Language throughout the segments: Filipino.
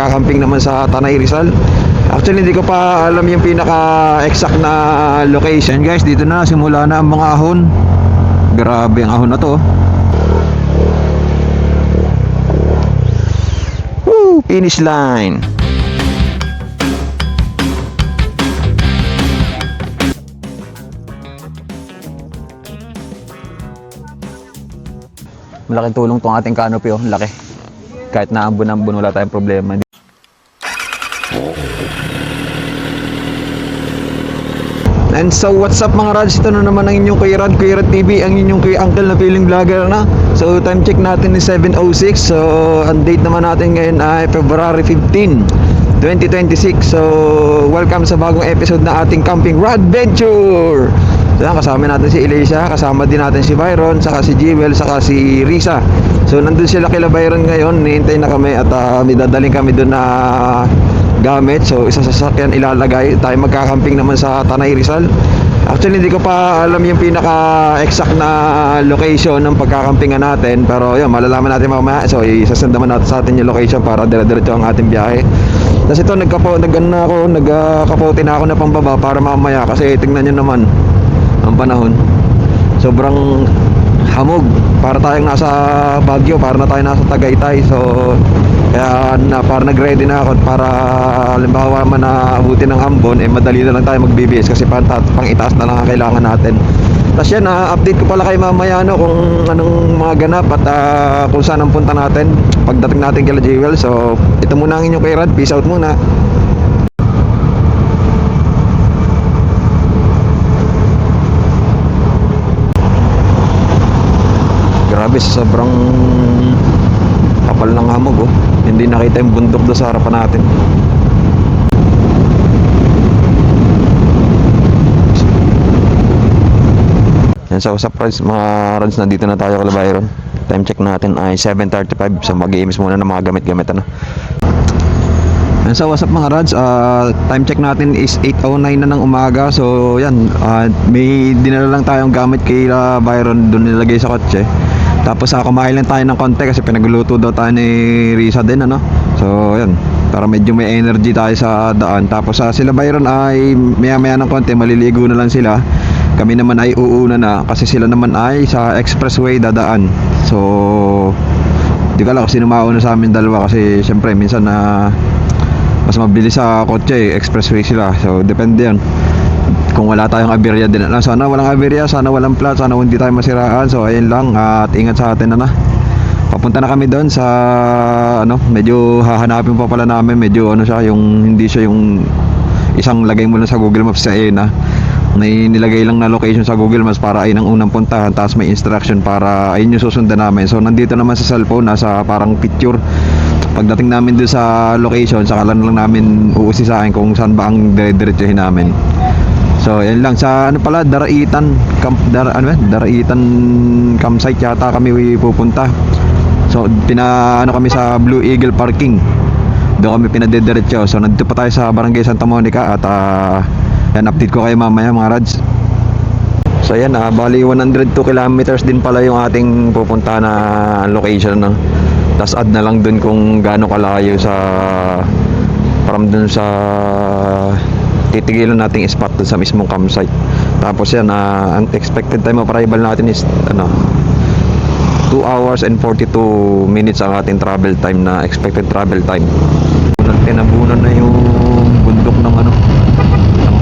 magkakamping naman sa Tanay Rizal. Actually hindi ko pa alam yung pinaka-exact na location guys. Dito na simula na ang mga ahon. Grabe ang ahon na to. Woo, finish line. Malaking tulong tong ating canopy, oh. Laki. Kahit naambon-ambon, wala tayong problema. And so what's up mga Rads? Ito na naman ang inyong Kuya Rad TV, ang inyong Kuya Uncle na feeling vlogger na. So time check natin is 7:06. So ang date naman natin ngayon ay February 15, 2026. So welcome sa bagong episode na ating Camping Radventure. So yan, kasama natin si Elisha, kasama din natin si Byron, saka si Jewel, saka si Risa. So nandun sila kila Byron ngayon, nihintay na kami at may dadaling kami doon na gamit. So isa sa sasakyan ilalagay. Tayo magkakamping naman sa Tanay Rizal. Actually hindi ko pa alam yung pinaka-exact na location ng pagkakampingan natin, pero yun, malalaman natin mamaya. So isasend naman natin sa atin yung location para dire-diretso ang ating biyahe. Tapos ito nagkapote na ako na pambaba para mamaya, kasi tingnan nyo naman ang panahon, sobrang hamog, para tayong nasa Baguio, para na tayo nasa Tagaytay. So kaya para nag-ready na ako para halimbawa man na abutin ng ambon, madali na lang tayo mag-BBS kasi pang itaas na lang ang kailangan natin. Tapos yan, update ko pala kay mamaya kung anong mga ganap at kung saan ang punta natin pagdating natin kila Jewel. So ito muna ang inyong Kuya Rad, peace out muna. Grabe, sobrang kapal ng hamog, oh. Hindi nakita yung bundok doon sa harapan natin. Yan, sa usap Rads, mga Rads, nandito na tayo kala Byron. Time check natin ay 7:35. So mag-i-imis muna ng mga gamit-gamit Yan, sa WhatsApp mga Rads, time check natin is 8:09 na ng umaga. So yan, may dinala lang tayong gamit kay Byron, doon nilagay sa kotse. Tapos kumain lang tayo ng konti kasi pinagluluto daw tayo ni Risa din, so yan, para medyo may energy tayo sa daan. Tapos sila Byron ay maya-maya ng konti, maliligo na lang sila. Kami naman ay uuna na kasi sila naman ay sa expressway dadaan. So di ka lang kung sino mauna sa amin dalawa, kasi syempre minsan mas mabilis sa kotse, expressway sila. So depende yan kung wala tayong aberya din. Sana walang aberya, sana walang plat, sana hindi tayo masiraan. So ayun lang, at ingat sa atin papunta na kami doon sa medyo hahanapin pa pala namin, medyo siya, yung hindi siya yung isang lagay mo lang sa Google Maps sa may nilagay lang na location sa Google Maps para ayun ang unang puntahan, tapos may instruction para ayun yung susundan namin. So nandito naman sa cellphone, nasa parang picture. Pagdating namin doon sa location, saka lang namin uusisain kung saan ba ang dire-diretsuhin namin. So yan lang, sa Daraitan Daraitan campsite yata kami pupunta. So kami sa Blue Eagle parking, doon kami pinadediretso. So nandito pa tayo sa Barangay Santa Monica at yan, update ko kayo mamaya mga Rads. So yan, bali 102 kilometers din pala yung ating pupunta na location, Tapos add na lang dun kung gaano kalayo from dun sa titigilan nating spot dun sa mismong campsite. Tapos yan, ang expected time of arrival natin is 2 hours and 42 minutes ang ating travel time, na expected travel time. Tinabunan na yung bundok ng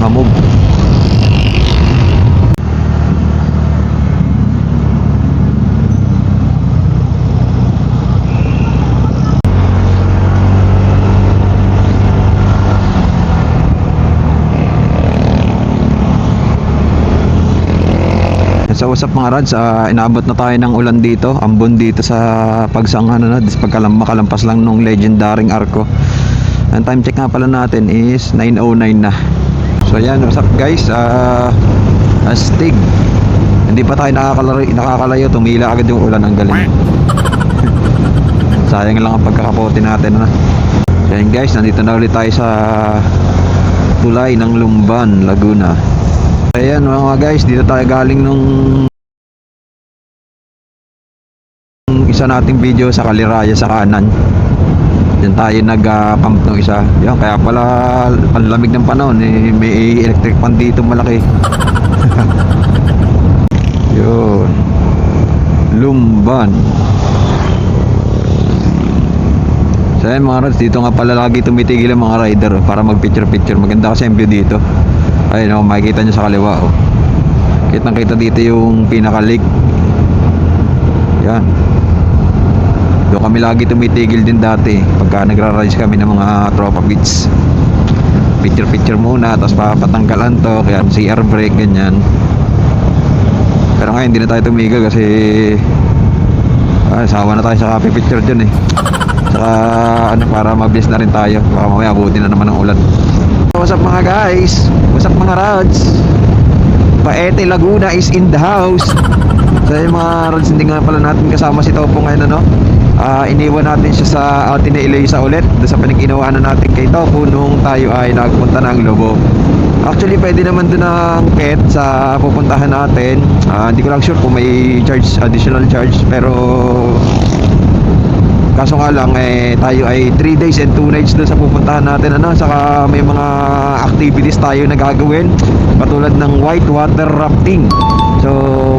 hamog. So what's up mga Rads, inaabot na tayo ng ulan dito, ambon dito sa makalampas lang nung legendaring arko. Ang time check nga pala natin is 9:09 na. So yan, what's up guys, astig, hindi pa tayo nakakalayo, tumila agad yung ulan, ang galing. Sayang lang ang pagkakapote natin, So yan guys, nandito na ulit tayo sa tulay ng Lumban, Laguna. Ayan mga guys, dito tayo galing nung isa nating video sa Kaliraya sa kanan. Diyan tayo nag-camp nung isa. Yan, kaya pala panlamig ng panahon eh, may electric fan dito malaki. Yun. Lumban. So yan mga rods, dito nga pala lagi tumitigil ang mga rider para mag picture picture. Maganda kasi ang view dito. Ayun, makikita nyo sa kaliwa. Kitang kita dito yung pinaka lake. Yan. Doon kami lagi tumitigil din dati pagka nagra-rise kami ng mga tropa beats. Picture picture muna, tapos papatanggalan to, kaya CR break, ganyan. Pero ngayon hindi na tayo tumigil kasi sawa na tayo sa copy picture dyan eh. Saka ano, para mabilis na rin tayo, baka mamaya abutin na naman ng ulan. What's up mga guys? What's up mga rods? Paete Laguna is in the house. So yung mga rods, hindi nga pala natin kasama si Topo ngayon, ano. Iniwan natin siya sa Atin na Iloisa ulit doon sa pinag-inawaan natin kay Topo nung tayo ay nagpunta ng Lobo. Actually pwede naman doon ang pet sa pupuntahan natin. Hindi ko lang sure kung may charge, additional charge, pero kaso nga lang eh, tayo ay 3 days and 2 nights doon sa pupuntahan natin, ano. Saka may mga activities tayo na gagawin katulad ng white water rafting. So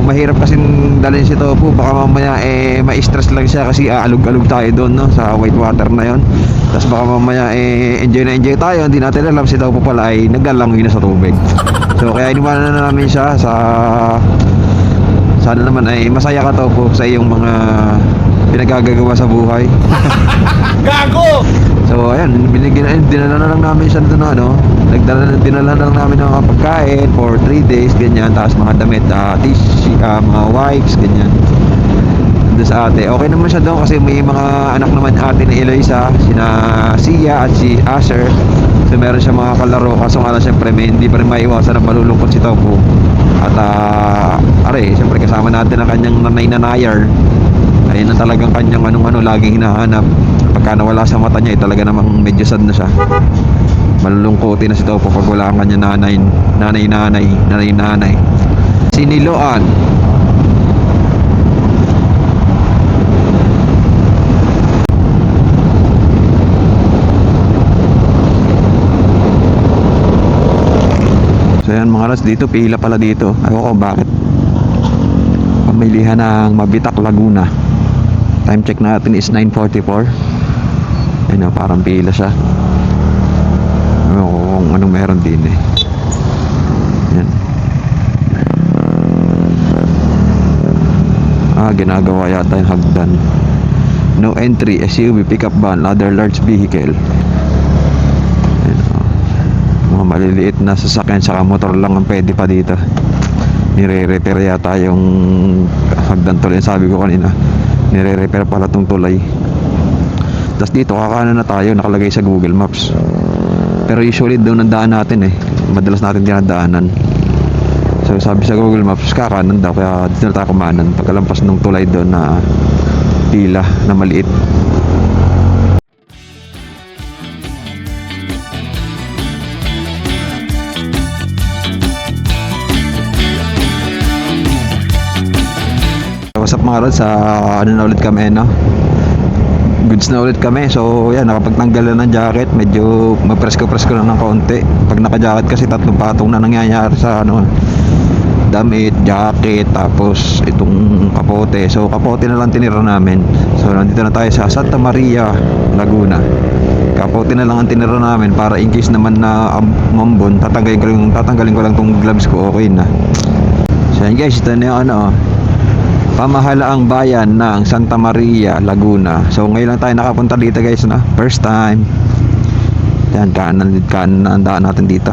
mahirap kasing dalhin si Topo, baka mamaya eh ma-stress lang siya kasi alug-alug tayo doon, no, sa white water na yon. Tapos baka mamaya eh enjoy na enjoy tayo, hindi natin alam si Topo pala ay naglalangoy na sa tubig. So kaya iniwanan na namin siya sa sana naman ay masaya ka Topo sa iyong mga pinagagagawa sa buhay. Gago! So ayan, dinala na lang namin siya doon, ano. Dinala na lang namin ng mga pagkain for 3 days, ganyan. Tapos mga damit, mga wipes, ganyan. Doon sa ate, okay naman siya doon kasi may mga anak naman ate na Eloisa, sina Sia at si Asher. So meron siya mga kalaro, kaso nga lang syempre hindi pa rin maiwasan na malulungkot si Topo. At syempre kasama natin ang kanyang nanay na Nayar. Ayun na talagang kanyang anong laging hinahanap. Pagka nawala sa mata niya, talaga namang medyo sad na siya. Malulungkotin na si Topo pag wala ang kanyang nanay. Siniloan. So yan mga rods, dito pila pala dito. Ayaw ko bakit. Pamilihan ng Mabitak, Laguna. Time check natin is 9:44. Ayun, parang pila siya. Kung anong meron din eh. Yan. Ginagawa yata yung hagdan. No entry, SUV, pickup van, other large vehicle. Yan, mga maliliit na sasakyan saka motor lang ang pwede pa dito. Nire-repair yata yung hagdan tulay, sabi ko kanina. Nire-repair pala tong tulay. Tapos dito kakanan na tayo, nakalagay sa Google Maps. Pero usually doon ang daan natin eh. Madalas natin dinadaanan. So sabi sa Google Maps, kakanan daw, kaya dito na tayo kumanan. Pagkalampas ng tulay doon na pila na maliit. What's up mga rods, na ulit kami, no? Goods na ulit kami. So yan, nakapagtanggal na ng jacket. Medyo magpresko-presko lang ng kaunti. Pag naka-jacket kasi tatlong patong na nangyayari sa damit, jacket, tapos itong kapote. So kapote na lang tinira namin. So nandito na tayo sa Santa Maria, Laguna. Kapote na lang ang tinira namin para in case naman na mambon, tatanggalin ko lang tong gloves ko, okay na. So yan guys, ito na yung pamahalaang bayan ng Santa Maria, Laguna. So ngayon lang tayo nakapunta dito guys, na first time. Yan, kanan na ang daan natin dito.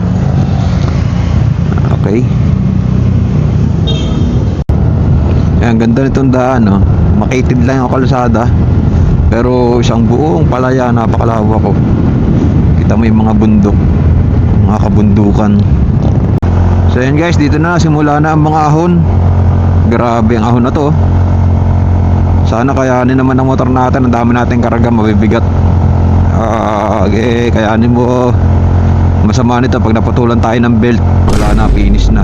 Okay. Yan, ganda nitong daan, no? Makitid lang yung kalsada, pero isang buong palaya, napakalawak ko. Kita mo yung mga bundok, mga kabundukan. So yan guys, dito na simula na ang mga ahon. Grabe ang ahon na to. Sana kayanin naman ang motor natin. Ang dami natin karga, mabibigat. Kayanin mo. Masama nito pag naputulan tayo ng belt, wala na, finish na.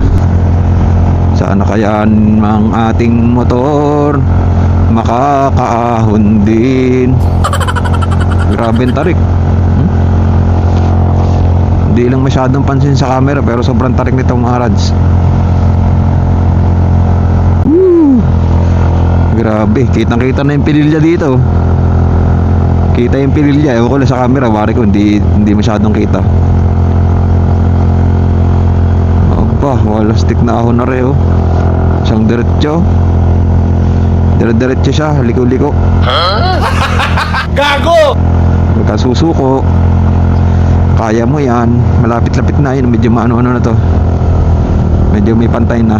Sana kayanin ang ating motor, makakaahon din. Grabe ang tarik. Hindi lang masyadong pansin sa camera pero sobrang tarik nito mga rads. Woo! Grabe, kitang-kita na yung pililya dito. Kita yung pililya, ewan ko lang sa camera, wari ko hindi masyadong kita. Aba, wala stick na ako na rin oh. Isang diretso. Dire-diretso siya, liko-liko. Gago! Magkasusuko. Kaya mo yan. Malapit-lapit na yun. Medyo maano-ano na to. Medyo may pantay na.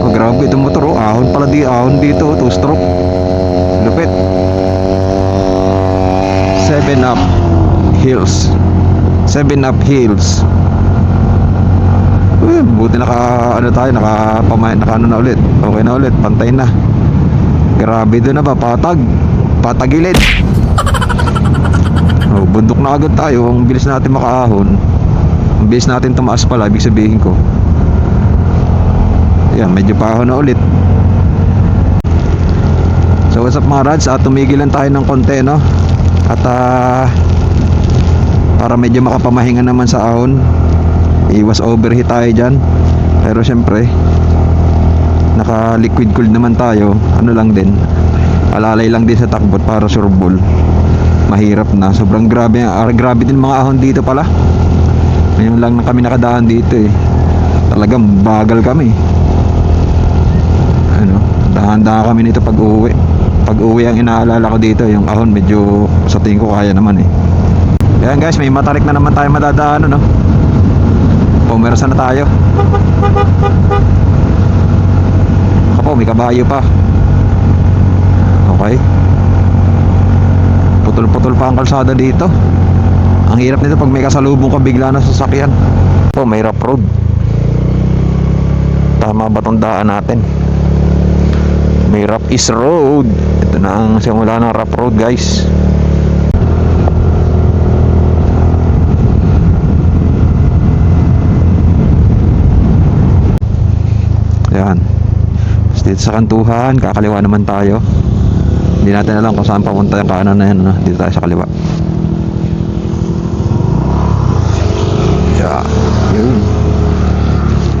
Oh, grabe itong motor oh. Ahon pala ahon dito. 2 stroke. Lupit. 7 up hills. 7 up hills. Buti naka ano na ulit. Okay na ulit. Pantay na. Grabe doon na ba? Patagilid. Oh, bundok na agad tayo. Ang bilis natin makaahon. Ang bilis natin tumaas pala. Ibig sabihin ko. Yan, medyo paahon na ulit. So what's up mga rads? Tumigil lang tayo ng konti no? At para medyo makapamahinga naman sa ahon. Iwas overheat tayo dyan. Pero syempre naka liquid cooled naman tayo. Ano lang din, alalay lang din sa takbot para sureball. Mahirap na, sobrang grabe din mga ahon dito pala. Ngayon lang na kami nakadaan dito eh. Talagang bagal kami. Ano, dahan-dahan kami nito pag uwi. Pag uwi ang inaalala ko dito, yung ahon medyo sa tingin ko kaya naman eh. Ayan guys, may matarik na naman tayo madadaan no. Pumersa na tayo. Ako, may kabayo pa. Okay. Putol-putol pa ang kalsada dito. Ang hirap nito pag may kasalubong ka bigla na sasakyan. Oh, may rough road. Tama ba tong daan natin? May rough is road. Ito na ang simula ng rough road guys. Yan. Dito sa kantuhan, kakaliwa naman tayo. Hindi natin alam kung saan papunta yung kanan na yan, no? Dito tayo sa kaliwa. Yeah. Yun.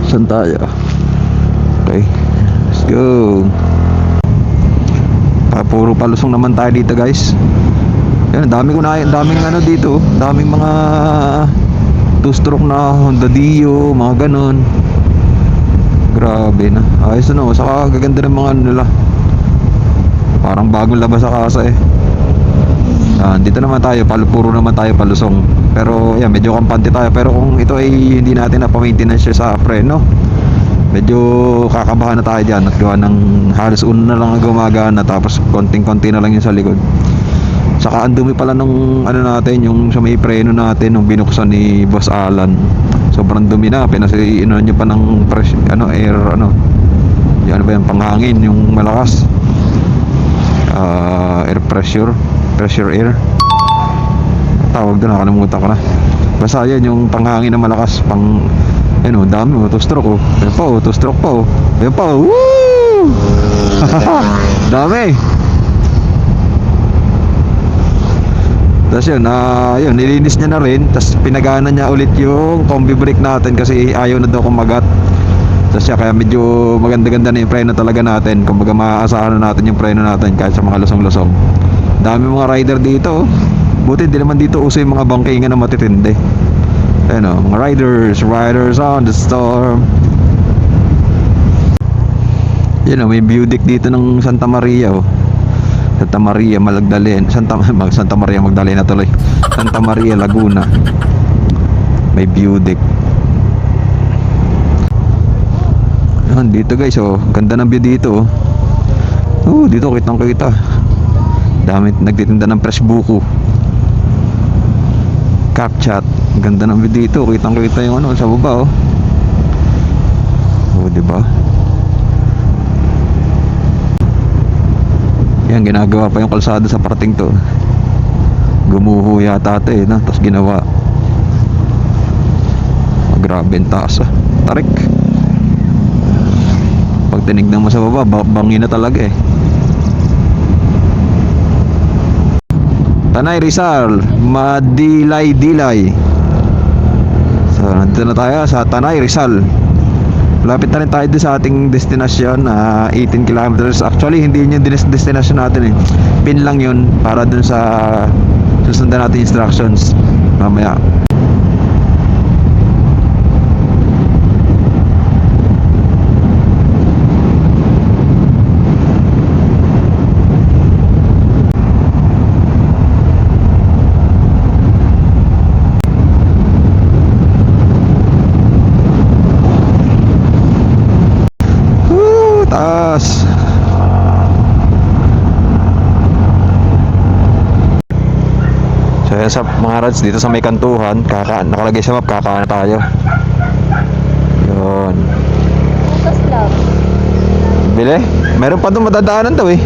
Saan tayo? Okay. Let's go. Puro palusong naman tayo dito guys. Yan, daming ano dito. Daming mga 2-stroke na Honda Dio, mga ganon. Grabe na. Ayos na, saka gaganda ng mga ano nila. Parang bagong labas sa kasa eh. Dito naman tayo, puro naman tayo palusong. Pero yan, medyo kampante tayo. Pero kung ito ay hindi natin na-maintenance sa preno, medyo kakabahan na tayo dyan. At gawa ng halos una na lang ang gumagana. Tapos konting-konti na lang yung sa likod. Saka ang dumi pala nung ano natin, yung sa may preno natin, nung binuksan ni Boss Alan. Sobrang dumi na, pinasiinuan nyo pa ng air, yan ba yung panghangin, yung malakas, air pressure air, tawag doon, nakalimutan ko na. Basta yan, yung panghangin na malakas, dami, 2 stroke, yan pa, 2 stroke pa, yan pa, woo! Dami. Tapos yun, nilinis niya na rin. Tapos pinagana niya ulit yung combi brake natin kasi ayaw na daw kumagat. Tapos kaya medyo maganda-ganda na yung preno talaga natin. Kumbaga maaasahan na natin yung preno natin kahit sa mga lusong-lusong. Dami mga rider dito. Buti di naman dito uso yung mga bangkingan na matitindi. Mga riders on the storm. May view deck dito ng Santa Maria Santa Maria Magdalena tuloy. Santa Maria Laguna. May view deck. Yan dito guys, ganda ng view dito. Dito kitang-kita. Dami nagtitinda ng fresh buko. Capchat. Ganda ng view dito, kitang-kita yung sa baba di ba? Yan, ginagawa pa yung kalsada sa parating to. Gumuho yata ito no? Tapos ginawa. Grabe ang taas Tarik. Pag tinignan mo sa baba, bangin na talaga Tanay Rizal, Madilay-Dilay. So nandito na tayo sa Tanay Rizal. Lapit na rin tayo din sa ating destinasyon, 18 kilometers. Actually hindi yun yung destinasyon natin eh. Pin lang yun para dun sa susundan natin instructions mamaya. Taas. So yan sa mga rads dito sa may kantuhan, nakalagay sa map, kakaan na tayo. Yun. Bukas lang. Bili? Meron pa doon madadaanan daw eh.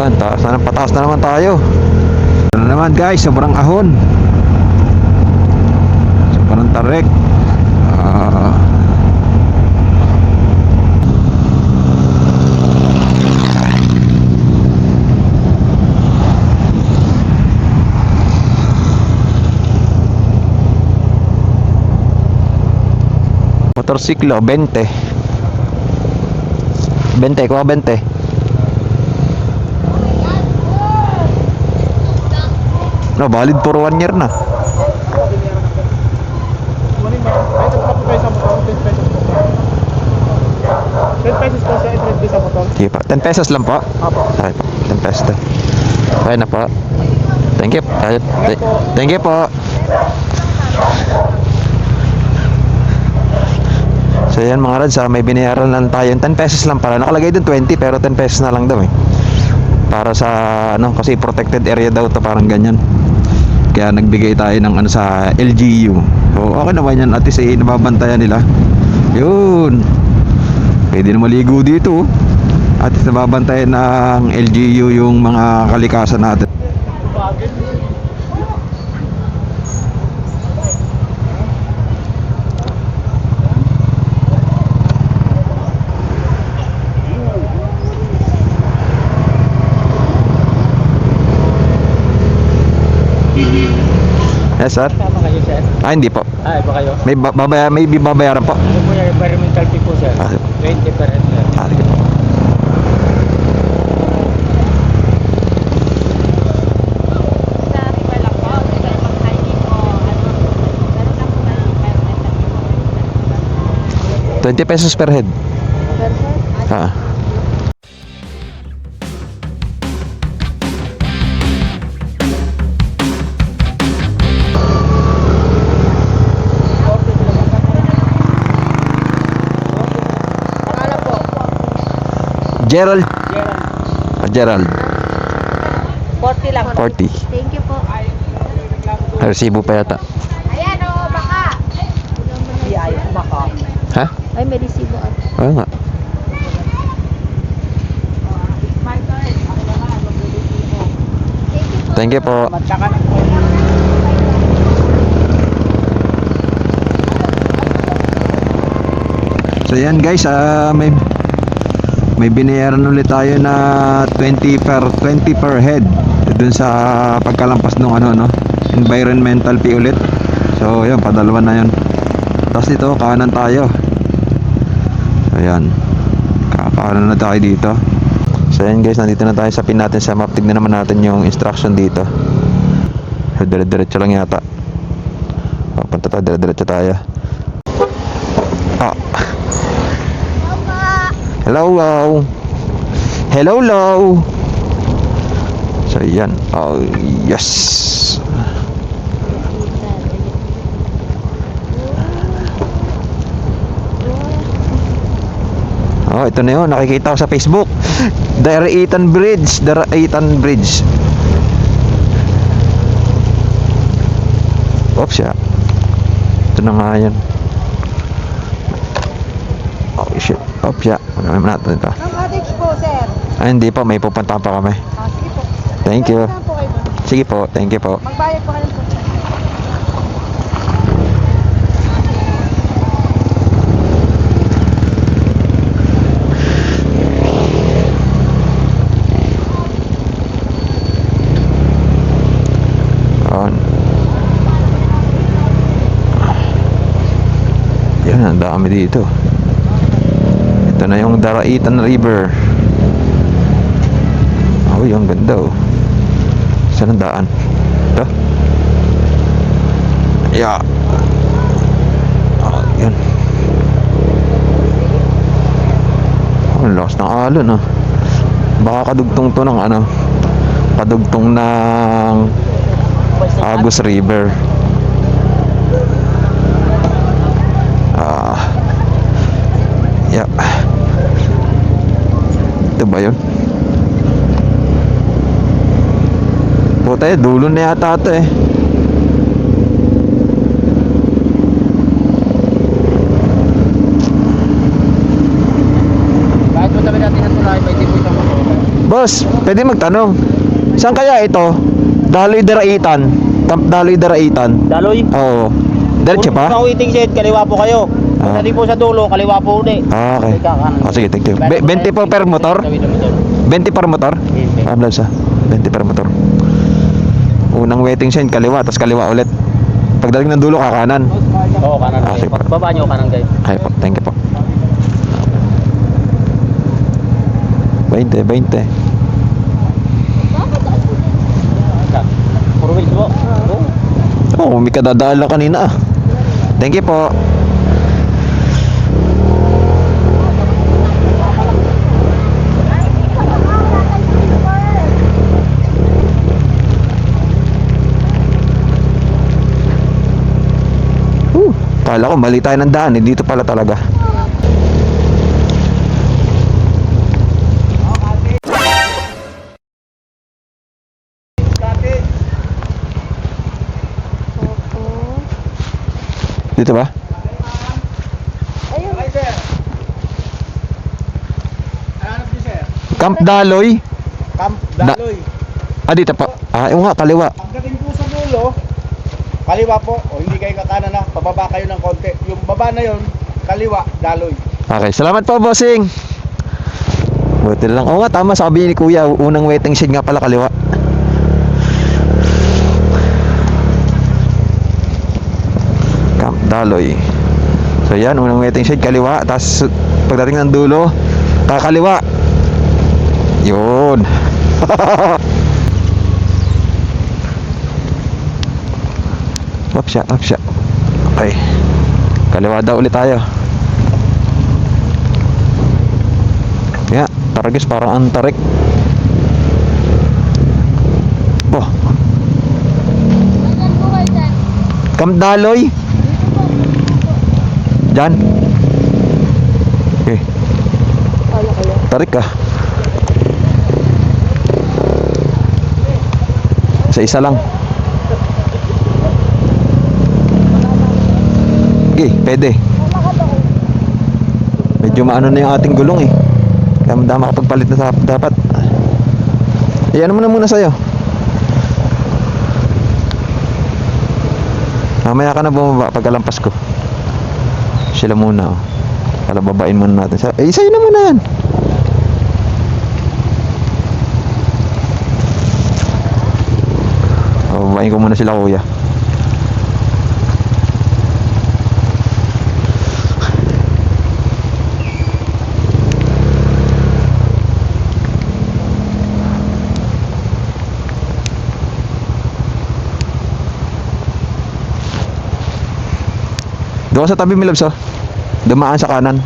Ayan, pataas na naman tayo. Ano naman guys, sobrang ahon. Sobrang tarik. Motorsiklo 20. 20, kuha 20. No, valid for 1 year na. Sige pa, 10 pesos lang po. Okay po, 10 pesos din. Okay na po. Thank you. Thank you po. So yan mga rads, may binayaran lang tayo 10 pesos lang pala. Nakalagay dun 20 pero 10 pesos na lang daw eh. Para sa kasi protected area daw to, parang ganyan. Kaya nagbigay tayo ng sa LGU. So okay naman yan, at least nababantayan nila. Yun. Pwede na maligo dito. At least nababantayan ng LGU yung mga kalikasan natin. Yes sir? Tama kayo, sir. Hindi po. Iba kayo? May babayaran po. Ano po yung environmental fee po, sir? 20 per head, sir. Sige po. Sa riba lang po. Sa ibang hiking o meron lang po na environmental. 20 pesos per head. Perfect. Gerald. Gerald. 40 lang. 40. Thank you po. Resibo pa yata. Ayan o, baka. Ha? Ay, may resibo at. Oo nga. Thank you po. Matsaka na po. So yan guys, may binayaran ulit tayo na 20 per head dun sa pagkalampas nung environmental fee ulit. So yun, padalawa na yun. Tapos dito kanan tayo. Ayan, kakanan na tayo dito. So yan guys, nandito na tayo sa pin natin sa map. Tignan naman natin yung instruction dito. So dire-diretso lang yata. Papunta tayo, dire-diretso tayo. Hello, hello. Hello, hello. So yan. Oh, yes. Oh, ito na yun. Nakikita ko sa Facebook. Daraitan Bridge. Daraitan Bridge. Oops, ya. Ito na nga yan. Oh, shit. Oops, ya. Magamin natin ito. Ang cottage po, sir. Hindi pa. May pupuntahan pa kami. Sige po. Thank you. Saan po kayo? Sige po. Thank you po. Magbayad po kayo po. dito. Ito na yung Daraitan River. Oh, yung ganda oh. Saan ang daan? Ito? Yeah. Oh, yan. Oh, ang lakas ng alon ah. Baka kadugtong to ng ano, kadugtong ng Agus River. Yeah. Ito ba yun? Puta dulo na yata ito eh. Kahit madami natin ang tulay, may tipo itong motor. Boss, pwede magtanong. Saan kaya ito? Daloy Daraitan. Camp Daloy Daraitan. Daloy. Oo. Diretso pa? Kung waiting shed, kaliwa po kayo. Ah. Pagdating po sa dulo, kaliwa po ulit. Ah, okay. Teka, kanan. Oh, sige, thank you. 20 po per motor? 20 per motor? Ah, blabs ah. 20 per motor. Unang waiting sign, kaliwa, tapos kaliwa ulit. Pagdating ng dulo, kakanan. Oo, kanan. Ah, sige po. Baba nyo, kanan guys. Okay po, thank you po. 20. Puro wheels po. Oh, may kadadaan lang kanina ah. Thank you po. Kala ko mali tayo ng daan eh. Dito pala talaga. Dito ba? Ayun. Camp Daloy. Camp Daloy. Ah, dito pa. Ah, yung nga, kaliwa. Pagdating po sa dulo, kaliwa po. O hindi kayo kakanan na, pababa kayo ng konti. Yung baba na yon, kaliwa, Daloy. Okay, salamat po, bossing. Buti lang. Oo nga, tama. Sabi ni Kuya, unang waiting shed nga pala kaliwa. Camp Daloy. So yan, unang waiting shed kaliwa. Tapos pagdating ng dulo, kakaliwa. Yun. Up siya. Okay. Kaliwa daw ulit tayo. Yeah, taragis parang ang tarik. Oh, Saan po kayo dyan? Camp Daloy. Diyan. Okay, Kala kayo. tarik ka. Isa lang. Okay, pwede. Medyo maano na yung ating gulong eh. Kaya madama makapagpalit na dapat. Ayan mo na muna sa'yo. Mamaya ka na bumaba pagkalampas ko. Sila muna oh. Para babain muna natin. Sa'yo na muna yan. Babain ko muna sila kuya. Doon sa tabi Milabs oh. Dumaan sa kanan.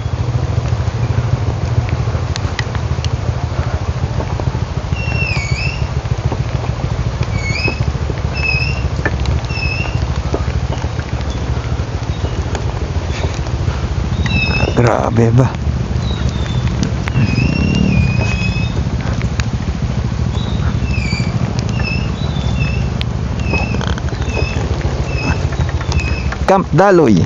Grabe ba? Camp Daloy.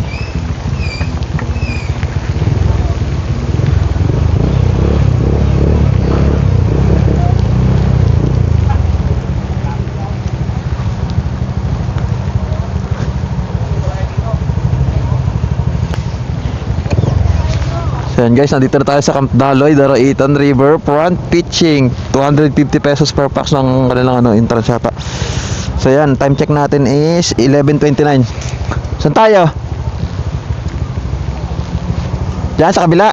So yan guys, nandito na tayo sa Camp Daloy, Daraitan River Front Pitching. 250 pesos per pax ng kanilang entrance yata. So yan, time check natin is 11:29. Saan tayo? Diyan sa kabila.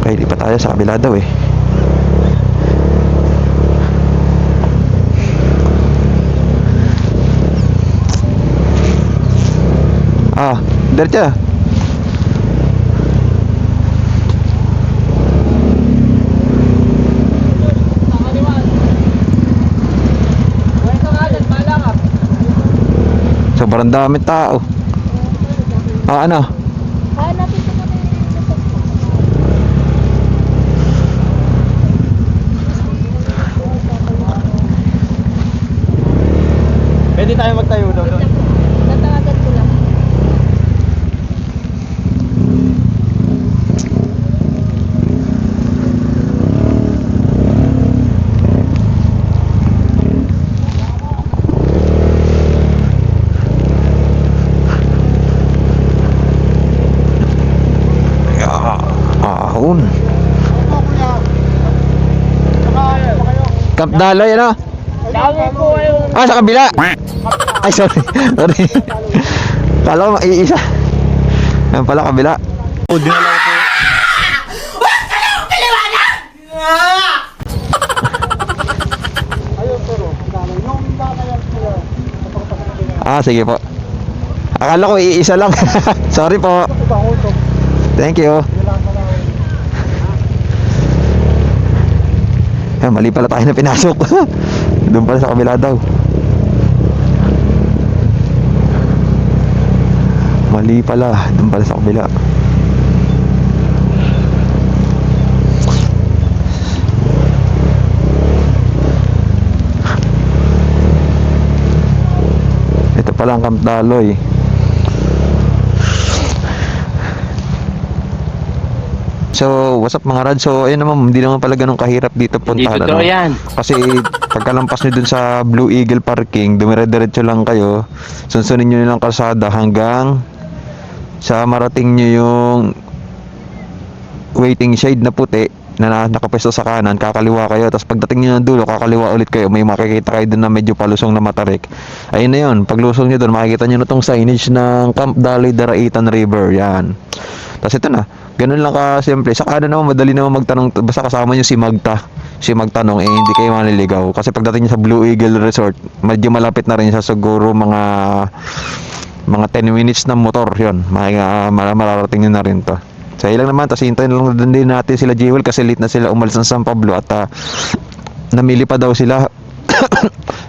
Okay, di pa tayo sa kabila daw eh. Diretso. Sobrang dami tao. Ano? Hanapin ko muna yung sasakyan. Pwede tayo magtayo doon. Natawagan ko lang. Ahon. Camp Daloy, ano? Dami po kayo. Sa kabila. Ay, sorry. Sorry. Kala ko maiisa. Yan pala, kabila. Dinala ko po. Ayun, pero. Yung dalayan sila. Sige po. Akala ko iisa lang. Sorry po. Thank you. Mali pala tayo na pinasok. Doon pala sa kabila daw. Mali pala. Doon pala sa kabila. Ito pala ang Camp Daloy. So, what's up mga rad? So, ayun naman, hindi naman pala ganun kahirap dito puntahan. Hindi totoo yan. Kasi pagkalampas nyo dun sa Blue Eagle Parking, dumire-diretso lang kayo. Sunsunin nyo lang kalsada hanggang sa marating nyo yung waiting shade na puti na nakapwesto sa kanan, kakaliwa kayo. Tapos pagdating nyo ng dulo, kakaliwa ulit kayo. May makikita kayo dun na medyo palusong na matarik. Ayun na yun, paglusong nyo dun, makikita nyo na tong signage ng Camp Daloy Daraitan River. Yan. Tapos ito na, ganun lang ka simple. Sa kanan naman, madali naman magtanong. Basta kasama nyo si Magta. Si Magtanong, hindi kayo maliligaw. Kasi pagdating nyo sa Blue Eagle Resort, medyo malapit na rin siya. Siguro mga 10 minutes na motor. Yun, mararating nyo na rin to. So, ilang naman. Tapos hintayin lang din natin sila Jewel kasi late na sila umalis ng San Pablo. At namili pa daw sila.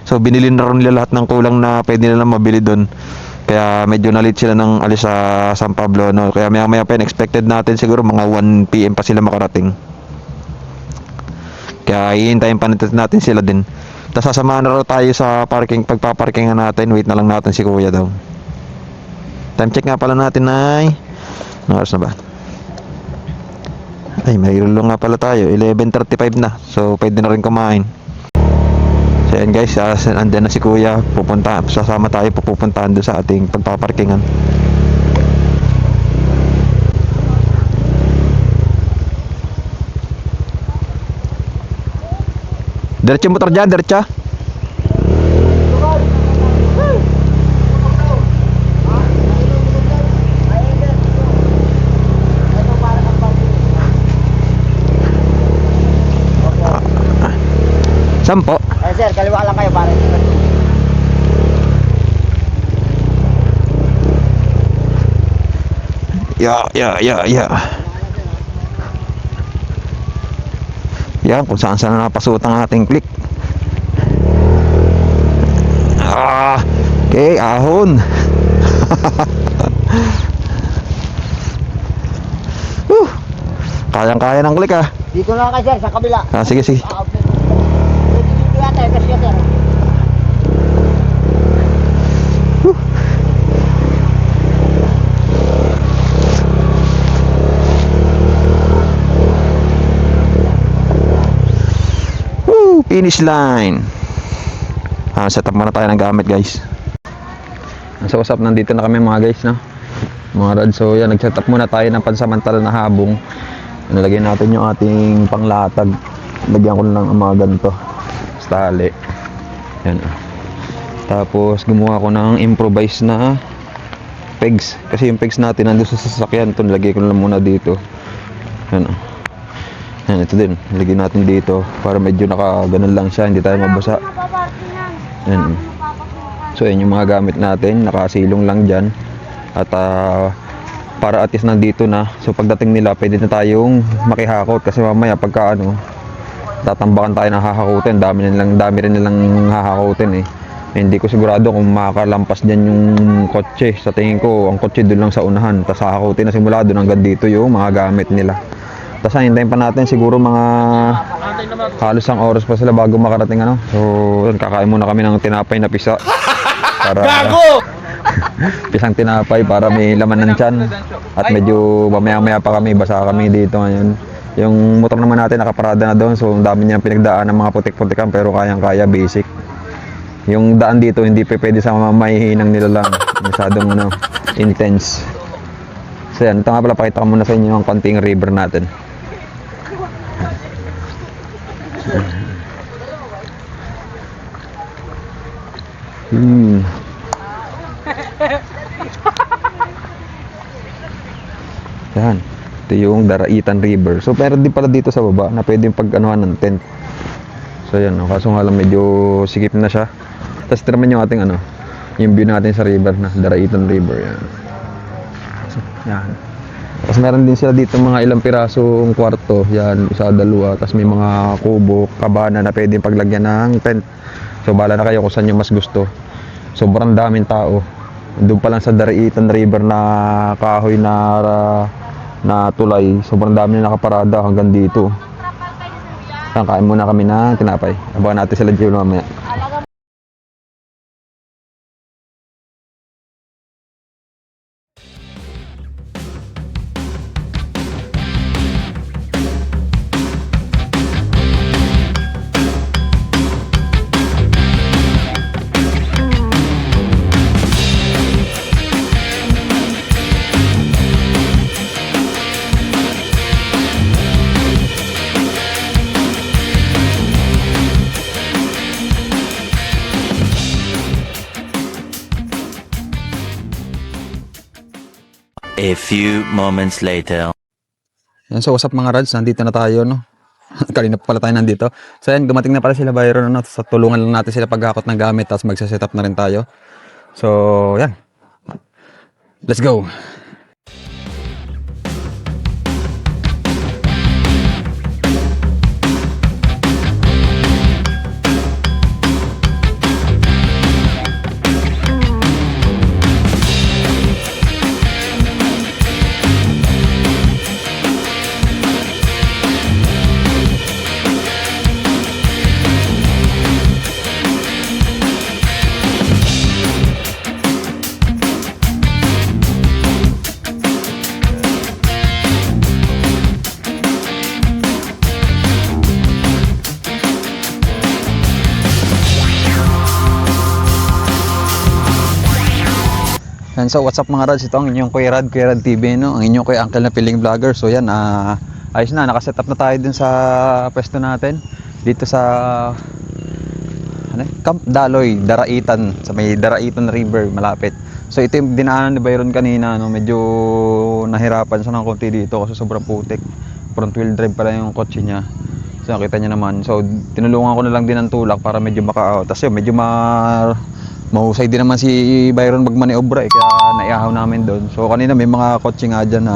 So, binili na rin nila lahat ng kulang na pwede nilang mabili doon. Kaya medyo na late sila ng alis sa San Pablo, no? Kaya maya pa expected natin siguro mga 1 PM pa sila makarating. Kaya hihintayin pa natin sila din. Tapos sasamahan na raw tayo sa parking. Pagpaparkingan natin, wait na lang natin si kuya daw. Time check nga pala natin ay anong oras na ba? Ay, may rulo nga pala tayo, 11:35 na. So pwede na rin kumain. So yan guys, andyan na si kuya. Sasama tayo, pupuntahan doon sa ating pagpaparkingan. Diretso motor dyan, diretso. Sampo. Ay sir, kaliwa lang kayo para. Ya. Yan, kung saan na napasuot ang ating click. Okay, ahon. Kayang-kaya ng click Dito na kayo sir, sa kabila. Sige. Dito yata, kasi sir. Finish line. Set up muna tayo ng gamit guys. So what's up, nandito na kami mga guys, no? Mga rad, so yan, nag-set up muna tayo ng pansamantala na habong. Nalagay natin yung ating panglatag. Lagyan ko lang ang mga ganito tali. Yan. Tapos gumawa ko ng improvise na pegs. Kasi yung pegs natin nandun sa sasakyan. Ito, nilagay ko na lang muna dito. Yan o. Yan, ito din. Nilagay natin dito. Para medyo nakaganon lang siya. Hindi tayo mabasa. Yan. So, yan yung mga gamit natin. Nakasilong lang dyan. At para at least nandito na. So pagdating nila, pwede na tayong makihakot kasi mamaya pagka tatambakan tayo ng hahakutin. Dami rin nilang hahakutin eh. Hindi ko sigurado kung makalampas diyan yung kotse. Sa tingin ko, ang kotse doon lang sa unahan. Tapos hahakutin na simula doon hanggang dito yung mga gamit nila. Tapos hintayin pa natin siguro mga halos ang oras pa sila bago makarating So, kakain muna kami ng tinapay na pisa. Para pisang tinapay para may laman ng tiyan. At medyo mamaya-maya pa kami, basa kami dito ngayon. Yung motor naman natin nakaparada na doon. So ang dami niyang pinagdaan ng mga putik-putikan pero kayang-kaya, basic. Yung daan dito hindi pwede sa mamahihinang nila lang. Masyadong intense. So yan, ito nga pala, pakita ko muna sa inyo yung konting river natin. Yan. Ito yung Daraitan River. So, meron din pala dito sa baba na pwedeng pag-anuhan ng tent. So, yan. Kaso nga lang medyo sikip na siya. Tapos, ito naman yung ating yung view natin sa river na Daraitan River. Yan. So, yan. Tapos, meron din sila dito mga ilang pirasong kwarto. Yan. Isa, dalawa. Tapos, may mga kubo, kabana na pwedeng paglagyan ng tent. So, bahala na kayo kung saan yung mas gusto. Sobrang daming tao. Doon pa lang sa Daraitan River na kahoy na tulay, sobrang dami na nakaparada hanggang dito. Kain muna kami ng tinapay. Abangan natin sila dito mamaya. A few moments later. Yan, so what's up mga Rads, nandito na tayo Kanina pa pala tayo nandito. So yan, dumating na pala sila Byron sa tulungan lang natin sila paghakot ng gamit, tapos magsa-set up na rin tayo. So yan, let's go. And so what's up mga Rads, ito ang inyong Kuya Rad TV, ang inyong Kuya Uncle na piling vlogger. So yan, ayos na, nakaset up na tayo dun sa pwesto natin dito sa Camp Daloy, Daraitan, sa may Daraitan River malapit. So ito yung dinaanan ni Byron kanina, medyo nahirapan siya ng konti dito kasi sobrang putik. Front wheel drive pala yung kotse niya. So nakita niya naman, so tinulungan ko na lang din ng tulak para medyo maka-out. Tapos yun, medyo mahusay din naman si Byron magmaniobra kaya naiahaw namin doon. So kanina may mga kotse nga dyan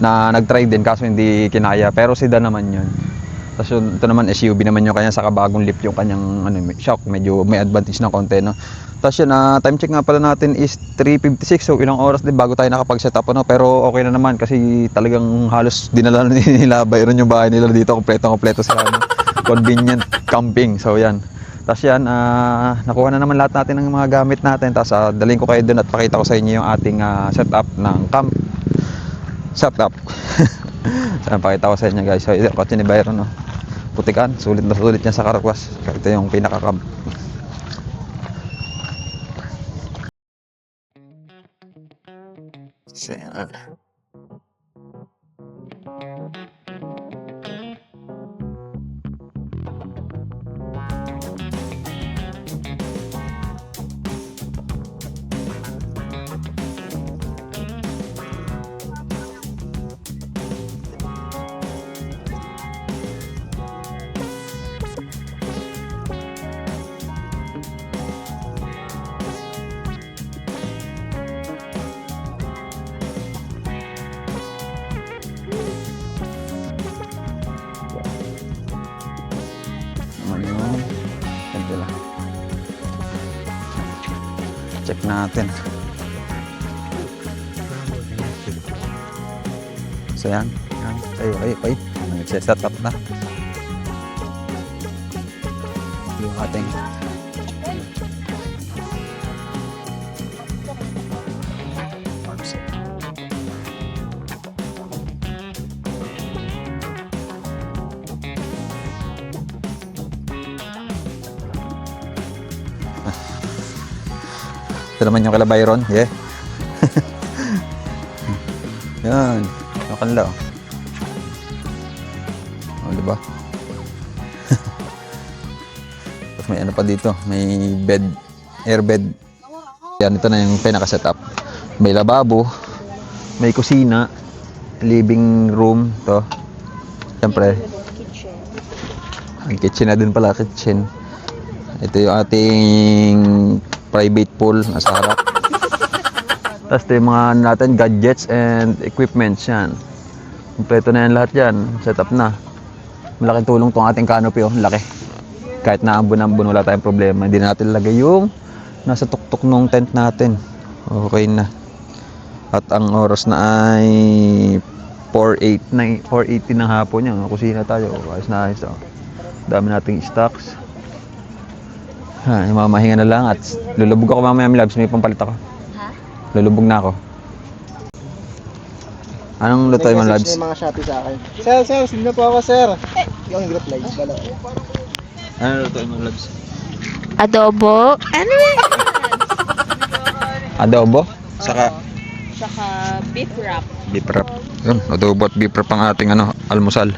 na nag-try din kaso hindi kinaya, pero sedan naman yun. Tapos ito naman SUV naman yung kanya, saka bagong lift yung kanyang shock, medyo may advantage na konti Tapos yun, time check nga pala natin is 3:56, so ilang oras din bago tayo nakapag-set up pero okay na naman kasi talagang halos dinala nila Byron yung bahay nila dito, kompleto sila convenient camping. So yan. Tapos yan, nakuha na naman lahat natin ng mga gamit natin. Tapos dalhin ko kayo dun at pakita ko sa inyo yung ating setup ng camp setup. So pakita ko sa inyo guys. So ito yung kotse ni Byron, putikan, sulit na sulit niya sa Karakwas. Ito yung pinaka-camp. So yan. Check natin. So yan. Okay. Nag-set up na. Yung ating ito naman yung kala Byron. Yeah. Yan. Yung kanila. O, diba? Tapos may ano pa dito. May bed. Airbed. Yan, ito na yung pinaka-setup. May lababo. May kusina. Living room. To. Siyempre. Ang kitchen na din pala. Kitchen. Ito yung ating private pool nasa harap. Tapos ito yung mga natin gadgets and equipments yan. Kompleto na yan lahat yan. Set up na. Malaking tulong tong ating canopy. Oh. Laki. Kahit naambon-ambon wala tayong problema. Hindi na natin lagay yung nasa tuktok ng tent natin. Okay na. At ang oras na ay 4:80 ng hapon yan. Kusina tayo. Ayos na ayos. Oh. Dami nating stocks. Mamahinga na lang at lulubog ako mamaya, Milabs. May pampalit ako. Ha? Lulubog na ako. Anong luto yung Milabs? May mga Shopee sa akin. Sir, sino po ako, sir? Yung reply. Anong luto yung Milabs? Adobo. Ano yan? Adobo? Saka Saka beef wrap. beef wrap. Yun, adobo at beef wrap ang ating almusal.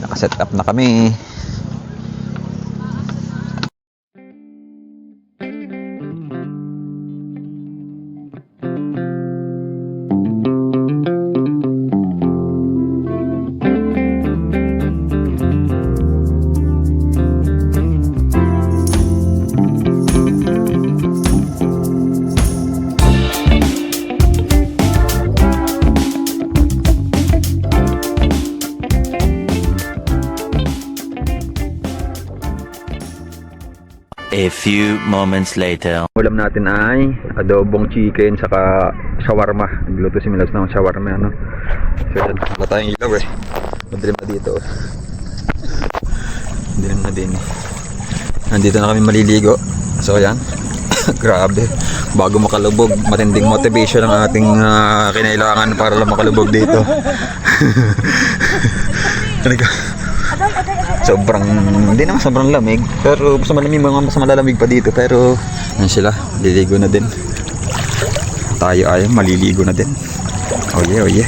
Nakaset up na kami. A few moments later. Ulam natin ay adobong chicken saka shawarma. Nagluto si Milabs ng shawarma, ano. So yan, wala tayong ilaw eh. Madilim na dito. Madilim na din. Nandito na kami maliligo. So yan. Grabe. Bago makalubog, matinding motivation ang ating kinailangan para lang makalubog dito. Sobrang, hindi naman sobrang lamig, pero mas malamig, mas malalamig pa dito, pero yan sila, liligo na din. Tayo ay maliligo na din. Oh yeah.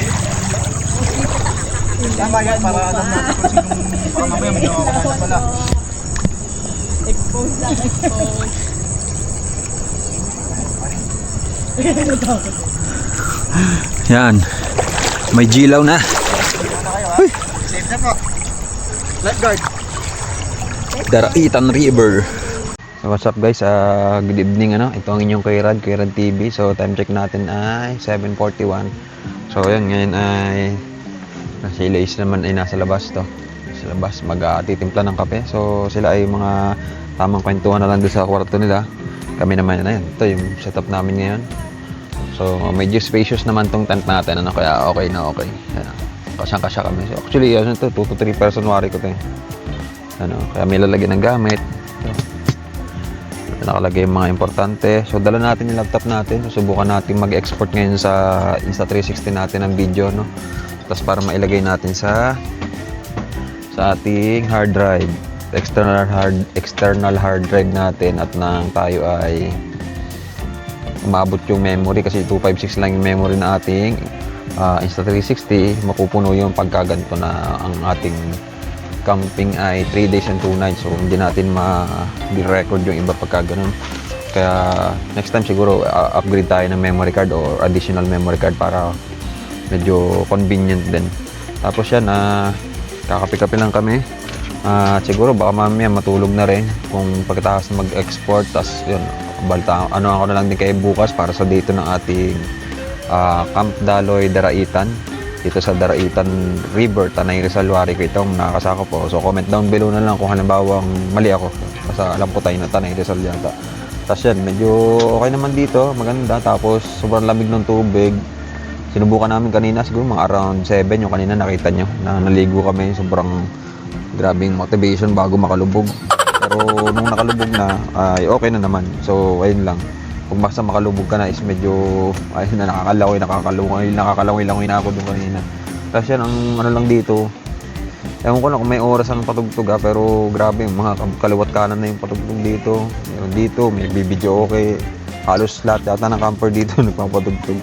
Tama yan, para alam natin kung sinong para mamaya may nakakabala pala. Expose. Yan, may jilaw na. Save na po. Lifeguard. Daraitan River. So what's up guys, good evening ano. Ito ang inyong Kuya Rad TV. So time check natin ay 7:41. So yan, ngayon ay si Lays naman ay nasa labas to. Sa labas mag-titimpla ng kape. So sila ay mga tamang kwentuhan na lang doon sa kwarto nila. Kami naman na yan. Ito yung setup namin ngayon. So medyo spacious naman tong tent natin ano, kaya okay na okay. Yan. Kasyang-kasya kami. So, actually, 2 to 3 person wari ko ito eh. Ano, kaya may lalagyan ng gamit. So, nakalagay yung mga importante. So, dala natin yung laptop natin. Susubukan natin mag-export ngayon sa Insta360 natin ng video, no? Tapos para mailagay natin sa ating hard drive. External hard drive natin at nang tayo ay umabot yung memory kasi 256 lang yung memory na ating Insta360, mapupuno yung pagkaganto na ang ating camping ay 3 days and 2 nights. So hindi natin ma-record yung iba pagka ganun. Kaya next time siguro upgrade tayo ng memory card or additional memory card para medyo convenient din. Tapos yan, kakape-kape lang kami. Siguro baka mamaya matulog na rin kung pagkatapos na mag-export. Tapos yun, ako na lang din kayo bukas para sa dito ng ating Camp Daloy Daraitan. dito sa Daraitan River, Tanay Rizal, Wari ko itong nakakasako po. So comment down below na lang kung halimbawa mali ako. Kasi alam ko tayo na Tanay Rizal yata. Tapos yan, medyo okay naman dito, maganda. Tapos sobrang lamig ng tubig. Sinubukan namin kanina, siguro mga around 7 yung kanina nakita nyo. Na naligo kami, sobrang grabing motivation bago makalubog. Pero nung nakalubog na, ay okay na naman. So ayun lang. Kung basta makalubog ka na is medyo, ayun na, nakakalaway na ako doon kanina. Tapos yan, ang ano lang dito, ewan ko lang kung may oras ang patugtog pero grabe, mga kaliwat kanan na yung patugtog dito. Meron dito, may bibidyo okay. Halos lahat yata ng camper dito nagpapatugtog.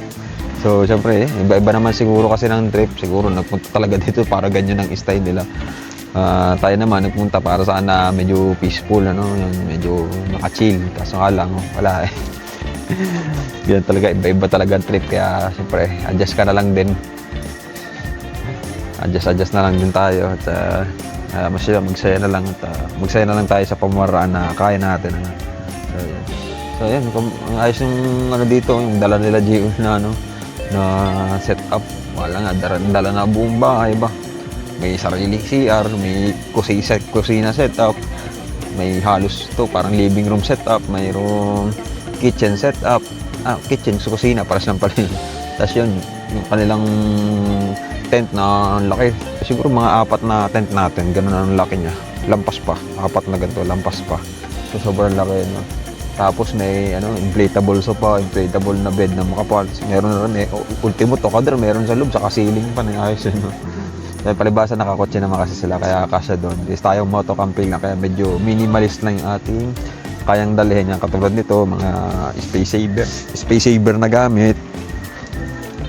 So syempre, iba-iba naman siguro kasi ng trip. Siguro nagpunta talaga dito para ganyan ang style nila. Tayo naman nagpunta para sana medyo peaceful, ano, yun, medyo naka-chill. Kaso nga lang, wala eh. Ganyan talaga, iba-iba talaga ang trip. Kaya syempre, adjust ka na lang din. Adjust na lang din tayo at magsaya na lang at magsaya na lang tayo sa pamamaraan na kaya natin. So yan, ang ayos yung ano dito, yung dala nila Gio na ano, na setup. Wala nga, dala na buong bahay ba. May sarili CR, may kusina setup, may halos to parang living room setup, mayroong kitchen setup, kitchen sa kusina, para lang pala yun. Tapos yun, yung kanilang tent na ang laki. Siguro mga 4 na tent natin, ganun ang laki niya. Lampas pa, 4 na ganito, lampas pa. So sobrang laki, no? Tapos may inflatable sofa, inflatable na bed na makapal. Meron na rin ultimo to kadra, meron sa loob, sa ceiling pa na ayos yun, no? Dahil palibasa nakakotse naman kasi sila, kaya kasya doon. Is tayong moto camping na, kaya medyo minimalist lang yung ating kayang dalhin yan. Katulad nito, mga space saver na gamit.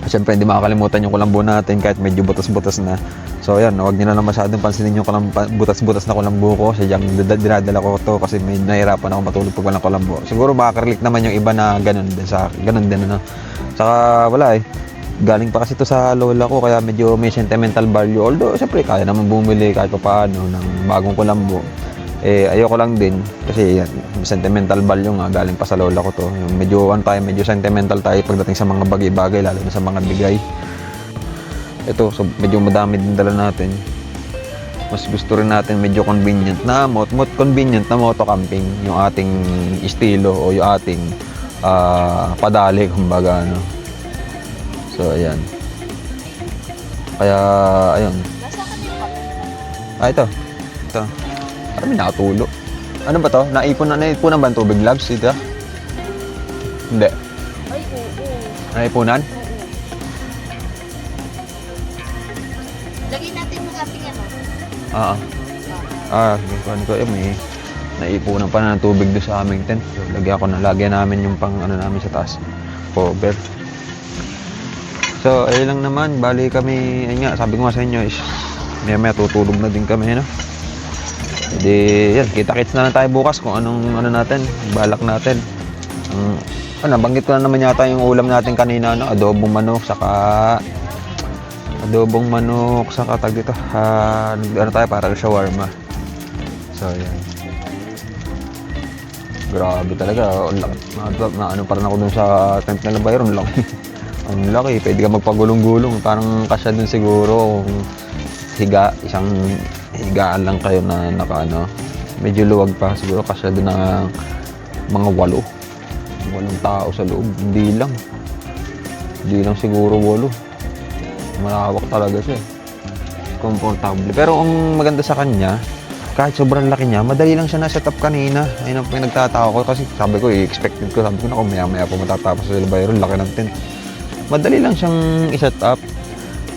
Siyempre, hindi makakalimutan yung kulambo natin kahit medyo butas-butas na. So, ayan, huwag nyo na lang masyadong pansinin yung butas-butas na kulambo ko. Sadyang dinadala ko to kasi may nahirapan ako matulog pag walang kulambo. Siguro makaka-relate naman yung iba na ganun din sa ganun din, ano. Saka, wala eh. Galing pa kasi to sa lola ko, kaya medyo may sentimental value. Although, siyempre, kaya naman bumili kahit pa paano ng bagong kulambo. Ayoko lang din kasi yan, sentimental value nga, galing pa sa lola ko to. Yung medyo sentimental tayo pagdating sa mga bagay-bagay, lalo na sa mga bigay. Ito, so medyo madami din dala natin. Mas gusto rin natin medyo convenient na moto camping, yung ating estilo o yung ating padali, kumbaga, ano. So ayan. Kaya ayun. Ito. Parang may nakatulo. Ano ba to? Naipunan ba ang tubig, Labs? Ito? Hindi. Ay, oo. Naipunan? Lagyan natin yung ating ano. May naipunan pa na ng tubig doon sa aming tent. So, lagyan namin yung pang ano namin sa taas. Cover. So, ayun lang naman. Bali kami, ayun nga, sabi ko nga sa inyo is maya tutulog na din kami, no? Hindi, yan, kita-kits na lang tayo bukas kung anong balak natin. Nabanggit ko na naman yata yung ulam natin kanina, no? Adobong manok, saka tag dito. Tayo para shawarma. So, yan. Grabe talaga. Pa rin ako dun sa tent na Bayron. Ang laki. Pwede ka magpagulong-gulong. Parang kasya dun siguro isang higaan lang kayo na medyo luwag pa, siguro kasi doon ng mga 8 tao sa loob. Hindi lang siguro 8. Malawak talaga siya, komportable. Pero ang maganda sa kanya, kahit sobrang laki niya, madali lang siya na set up kanina. Ayun ang pinagtatao ko kasi sabi ko na maya po matatapos sa Bayron, laki ng tent. Madali lang siyang i-set up.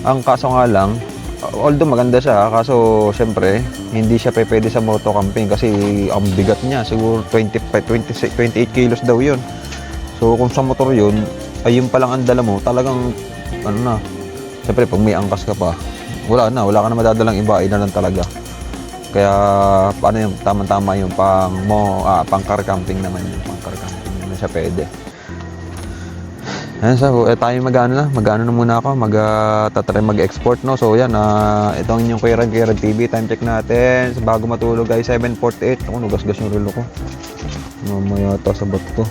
Ang kaso nga lang, although maganda siya, kaso syempre hindi siya pwede sa moto camping kasi ang bigat niya, siguro 28 kilos daw yun. So kung sa motor yun, ayun pa lang ang dala mo, talagang syempre pag may angkas ka pa, wala ka na madadalang iba, na lang talaga. Kaya paano yung tama-tama yung pang car camping naman yun, pang car camping naman siya pwede. Ayan, so tayo mag-ano na muna ako, tatry mag-export, no. So yan, ito ang inyong Kuya Rag TV. Time check natin bago matulog guys, 7:48. Ako, nugas-gas yung relo ko. Mamaya ito sa bato.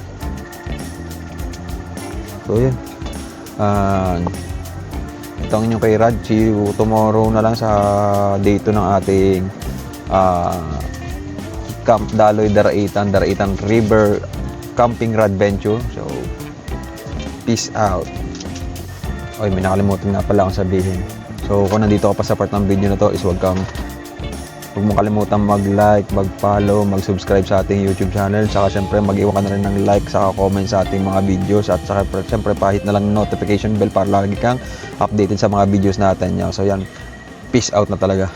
So yan. Ito ang inyong kay Rad. See you tomorrow na lang sa day 2 ng ating Camp Daloy Daraitan River Camping Radventure. So, peace out. Oy, may nakalimutan na pala akong sabihin. So, kung nandito ka pa sa part ng video na to, is huwag mong kalimutan mag-like, mag-follow, mag-subscribe sa ating YouTube channel. Saka syempre mag-iwan ka na rin ng like, saka comment sa ating mga videos. At saka syempre pahit na lang notification bell para lagi kang updated sa mga videos natin. So yan, peace out na talaga.